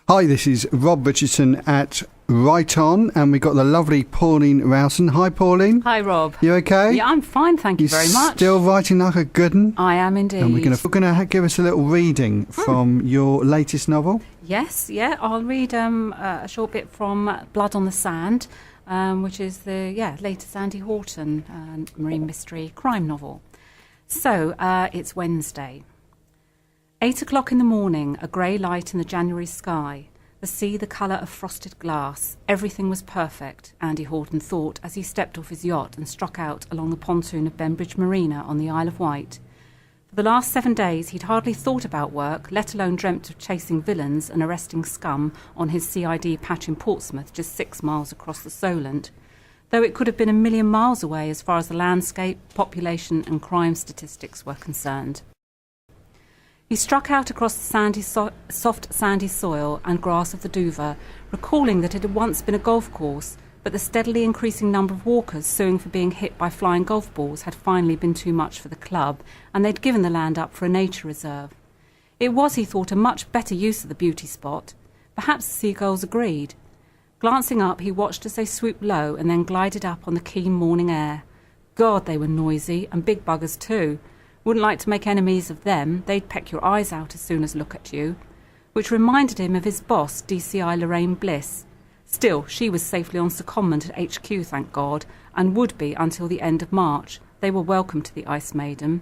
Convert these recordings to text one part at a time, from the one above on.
Hi, this is Rob Richardson at Right On, and we've got the lovely Pauline Rowson. Hi, Pauline. Hi, Rob. You okay? Yeah, I'm fine, thank you very much. Still writing like a good un? I am indeed. And we're going to give us a little reading from your latest novel. Yes, yeah. I'll read a short bit from Blood on the Sand, which is the latest Andy Horton marine mystery crime novel. So, it's Wednesday. 8 o'clock in the morning, a grey light in the January sky, the sea the colour of frosted glass. Everything was perfect, Andy Horton thought as he stepped off his yacht and struck out along the pontoon of Bembridge Marina on the Isle of Wight. For the last 7 days he'd hardly thought about work, let alone dreamt of chasing villains and arresting scum on his CID patch in Portsmouth, just 6 miles across the Solent, though it could have been a million miles away as far as the landscape, population and crime statistics were concerned. He struck out across the soft sandy soil and grass of the Dover, recalling that it had once been a golf course, but the steadily increasing number of walkers suing for being hit by flying golf balls had finally been too much for the club, and they'd given the land up for a nature reserve. It was, he thought, a much better use of the beauty spot. Perhaps the seagulls agreed. Glancing up, he watched as they swooped low and then glided up on the keen morning air. God, they were noisy, and big buggers too. Wouldn't like to make enemies of them. They'd peck your eyes out as soon as look at you. Which reminded him of his boss, DCI Lorraine Bliss. Still, she was safely on secondment at HQ, thank God, and would be until the end of March. They were welcome to the Ice Maiden.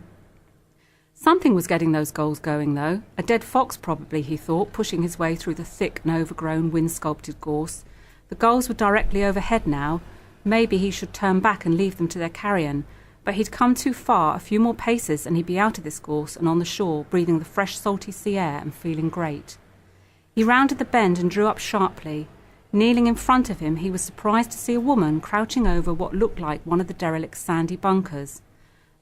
Something was getting those goals going, though. A dead fox, probably, he thought, pushing his way through the thick and overgrown wind-sculpted gorse. The gulls were directly overhead now. Maybe he should turn back and leave them to their carrion. But he'd come too far, a few more paces, and he'd be out of this gorse and on the shore, breathing the fresh, salty sea air and feeling great. He rounded the bend and drew up sharply. Kneeling in front of him, he was surprised to see a woman crouching over what looked like one of the derelict's sandy bunkers.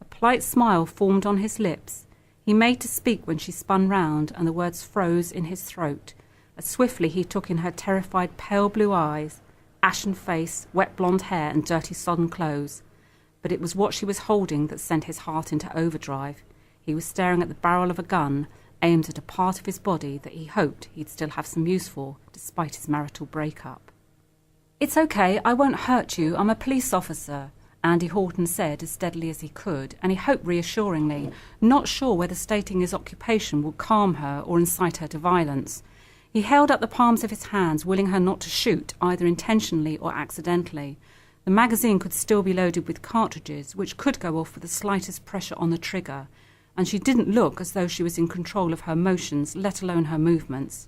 A polite smile formed on his lips. He made to speak when she spun round, and the words froze in his throat. As swiftly he took in her terrified pale blue eyes, ashen face, wet blonde hair and dirty sodden clothes. But it was what she was holding that sent his heart into overdrive. He was staring at the barrel of a gun, aimed at a part of his body that he hoped he'd still have some use for, despite his marital breakup. "It's okay, I won't hurt you, I'm a police officer," Andy Horton said as steadily as he could, and he hoped reassuringly, not sure whether stating his occupation would calm her or incite her to violence. He held up the palms of his hands, willing her not to shoot, either intentionally or accidentally. The magazine could still be loaded with cartridges, which could go off with the slightest pressure on the trigger, and she didn't look as though she was in control of her motions, let alone her movements.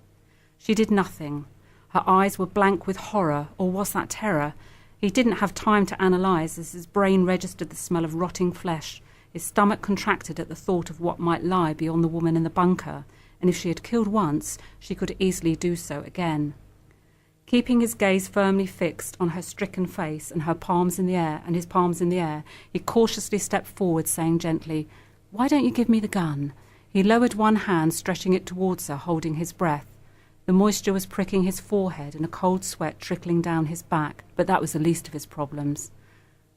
She did nothing. Her eyes were blank with horror, or was that terror? He didn't have time to analyse as his brain registered the smell of rotting flesh. His stomach contracted at the thought of what might lie beyond the woman in the bunker, and if she had killed once, she could easily do so again. Keeping his gaze firmly fixed on her stricken face and his palms in the air, he cautiously stepped forward, saying gently, "Why don't you give me the gun?" He lowered one hand, stretching it towards her, holding his breath. The moisture was pricking his forehead and a cold sweat trickling down his back, but that was the least of his problems.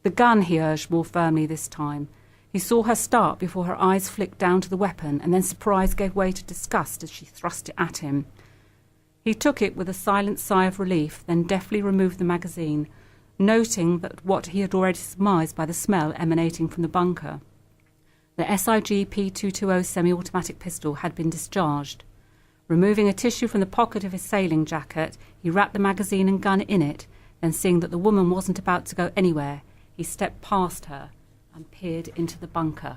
"The gun," he urged more firmly this time. He saw her start before her eyes flicked down to the weapon, and then surprise gave way to disgust as she thrust it at him. He took it with a silent sigh of relief, then deftly removed the magazine, noting that what he had already surmised by the smell emanating from the bunker. The SIG P220 semi-automatic pistol had been discharged. Removing a tissue from the pocket of his sailing jacket, he wrapped the magazine and gun in it, then seeing that the woman wasn't about to go anywhere, he stepped past her and peered into the bunker.